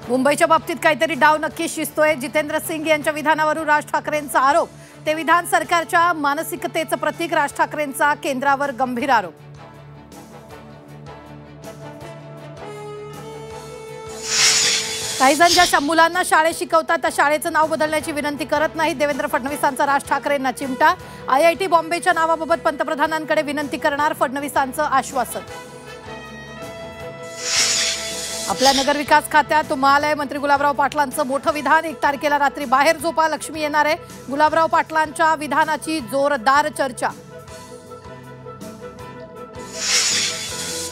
मुंबईच्या बाबतीत काहीतरी डाव नक्कीच शिजतोय। जितेंद्र सिंग यांच्या विधानावरून राज ठाकरेंचा आरोप। ते विधान सरकारच्या मानसिकतेचं प्रतीक। राज ठाकरेंचा केंद्रावर गंभीर आरोप। काही जण ज्या मुलांना शाळेत शिकवतात त्या शाळेचं नाव बदलण्याची विनंती करत नाही। देवेंद्र फडणवीसांचा राज ठाकरेंना चिमटा। IIT बॉम्बेच्या नावाबाबत पंतप्रधानांकडे विनंती करणार फडणवीसांचं आश्वासन। आपल्या नगरविकास खात्यात महालय मंत्री गुलाबराव पाटलांचं मोठं विधान। 1 तारखेला रात्री बाहेर झोपा लक्ष्मी येणार आहे। गुलाबराव पाटलांच्या विधानाची जोरदार चर्चा।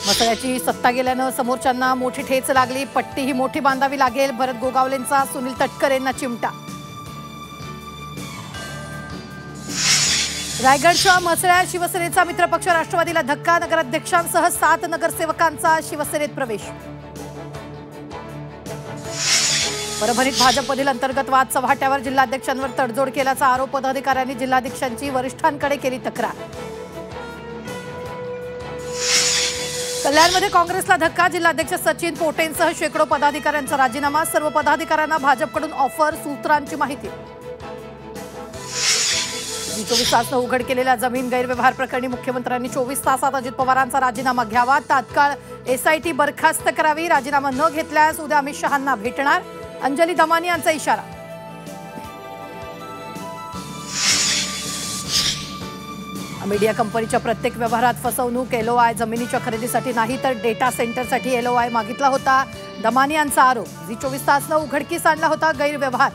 मसळ्याची सत्ता गेल्यानं समोरच्यांना मोठी ठेच लागली। पट्टी ही मोठी बांधावी लागेल। भरत गोगावलेंचा सुनील तटकरेंना चिमटा। रायगडच्या मसळ्यात शिवसेनेचा मित्रपक्ष राष्ट्रवादीला धक्का। नगराध्यक्षांसह 7 नगरसेवकांचा शिवसेनेत प्रवेश। परभणीत भाजपमधील अंतर्गत वाद चव्हाट्यावर। जिल्हाध्यक्षांवर तडजोड केल्याचा आरोप। पदाधिकाऱ्यांनी जिल्हाध्यक्षांची वरिष्ठांकडे केली तक्रार। कल्याणमध्ये काँग्रेसला धक्का। जिल्हाध्यक्ष सचिन पोटेंसह शेकडो पदाधिकाऱ्यांचा राजीनामा। सर्व पदाधिकाऱ्यांना भाजपकडून ऑफर। सूत्रांची माहिती। 24 तासात उघड केलेल्या जमीन गैरव्यवहार प्रकरणी मुख्यमंत्र्यांनी 24 तासात अजित पवारांचा राजीनामा घ्यावा। तात्काळ SIT बरखास्त करावी। राजीनामा न घेतल्यास उद्या अमित शहांना भेटणार। अंजली दमानी यांचा इशारा। मीडिया कंपनीच्या प्रत्येक व्यवहारात फसवणूक। LOI जमिनीच्या खरेदीसाठी नाही तर डेटा सेंटरसाठी LOI मागितला होता। दमानी यांचा आरोप। 24 तास न उघडकीस आणला होता गैरव्यवहार।